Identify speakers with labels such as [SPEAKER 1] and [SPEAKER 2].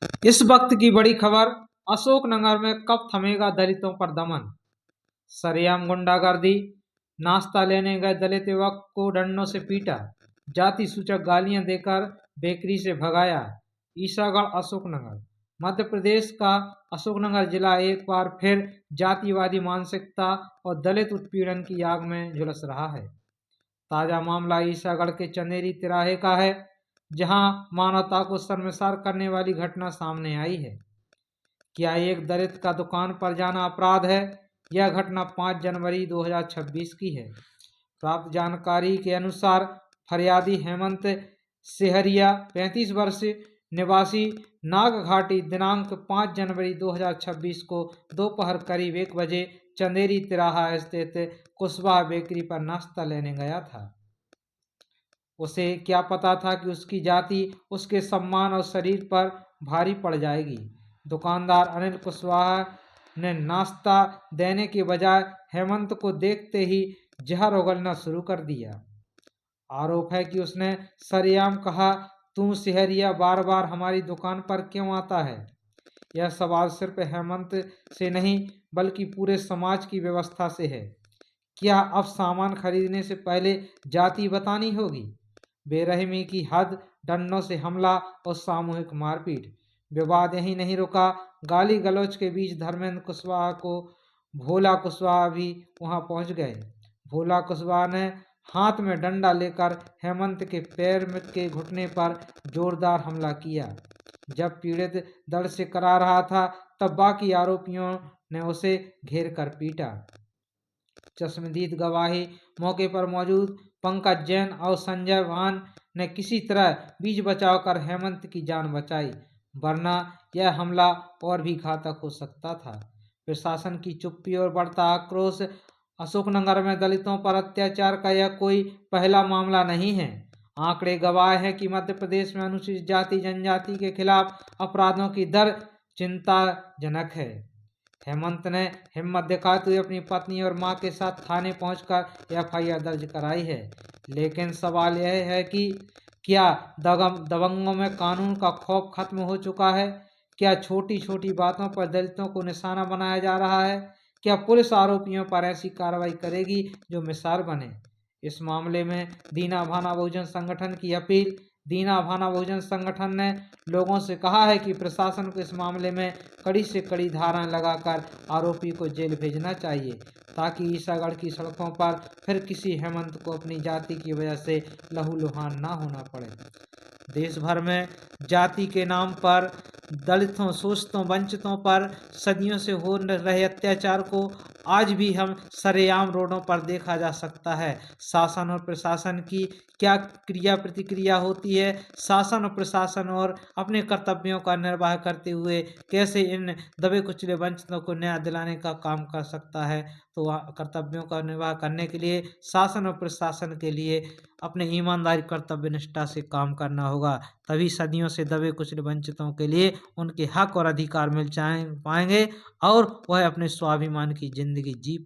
[SPEAKER 1] इस वक्त की बड़ी खबर, अशोकनगर में कब थमेगा दलितों पर दमन। सरेआम गुंडागर्दी, नाश्ता लेने गए दलित युवक को डंडों से पीटा, जाति सूचक गालियां देकर बेकरी से भगाया। ईसागढ़ अशोकनगर मध्य प्रदेश का अशोकनगर जिला एक बार फिर जातिवादी मानसिकता और दलित उत्पीड़न की आग में झुलस रहा है। ताजा मामला ईसागढ़ के चंदेरी तिराहे का है, जहां मानवता को शर्मसार करने वाली घटना सामने आई है। क्या एक दलित का दुकान पर जाना अपराध है? यह घटना 5 जनवरी 2026 की है। प्राप्त जानकारी के अनुसार फरियादी हेमंत सेहरिया 35 वर्ष निवासी नागघाटी दिनांक 5 जनवरी 2026 को दोपहर करीब 1 बजे चंदेरी तिराहा स्थित कुशवाहा बेकरी पर नाश्ता लेने गया था। उसे क्या पता था कि उसकी जाति उसके सम्मान और शरीर पर भारी पड़ जाएगी। दुकानदार अनिल कुशवाहा ने नाश्ता देने के बजाय हेमंत को देखते ही जहर उगलना शुरू कर दिया। आरोप है कि उसने सरेआम कहा, तू सिहरिया बार बार हमारी दुकान पर क्यों आता है। यह सवाल सिर्फ हेमंत से नहीं बल्कि पूरे समाज की व्यवस्था से है। क्या अब सामान खरीदने से पहले जाति बतानी होगी? बेरहमी की हद, डंडों से हमला और सामूहिक मारपीट। विवाद यहीं नहीं रुका। गाली गलौज के बीच धर्मेंद्र कुशवाहा को भोला कुशवाहा भी वहां पहुंच गए। भोला कुशवाहा ने हाथ में डंडा लेकर हेमंत के पैर के घुटने पर जोरदार हमला किया। जब पीड़ित दर्द से करा रहा था तब बाकी आरोपियों ने उसे घेर कर पीटा। चश्मदीद गवाही मौके पर मौजूद पंकज जैन और संजय भान ने किसी तरह बीच बचाव कर हेमंत की जान बचाई, वरना यह हमला और भी घातक हो सकता था। प्रशासन की चुप्पी और बढ़ता आक्रोश। अशोकनगर में दलितों पर अत्याचार का यह कोई पहला मामला नहीं है। आंकड़े गवाह हैं कि मध्य प्रदेश में अनुसूचित जाति जनजाति के खिलाफ अपराधों की दर चिंताजनक है। हेमंत ने हिम्मत दिखाते हुए अपनी पत्नी और मां के साथ थाने पहुंचकर एफआईआर दर्ज कराई है। लेकिन सवाल यह है कि क्या दबंगों में कानून का खौफ खत्म हो चुका है? क्या छोटी छोटी बातों पर दलितों को निशाना बनाया जा रहा है? क्या पुलिस आरोपियों पर ऐसी कार्रवाई करेगी जो मिसाल बने? इस मामले में दीना भाना बहुजन संगठन की अपील। दीना भाना बहुजन संगठन ने लोगों से कहा है कि प्रशासन को इस मामले में कड़ी से कड़ी धाराएं लगाकर आरोपी को जेल भेजना चाहिए, ताकि ईसागढ़ की सड़कों पर फिर किसी हेमंत को अपनी जाति की वजह से लहूलुहान ना होना पड़े। देश भर में जाति के नाम पर दलितों, शोषितों, वंचितों पर सदियों से हो रहे अत्याचार को आज भी हम सरेआम रोडों पर देखा जा सकता है। शासन और प्रशासन की क्या क्रिया प्रतिक्रिया होती है? शासन और प्रशासन और अपने कर्तव्यों का निर्वाह करते हुए कैसे इन दबे कुचले वंचितों को न्याय दिलाने का काम कर सकता है? तो कर्तव्यों का निर्वाह करने के लिए शासन और प्रशासन के लिए अपने ईमानदारी, कर्तव्य निष्ठा से काम करना होगा। तभी सदियों से दबे कुचले वंचितों के लिए उनके हक और अधिकार मिल पाएंगे और वह अपने स्वाभिमान की जिंदगी जी पाएंगे।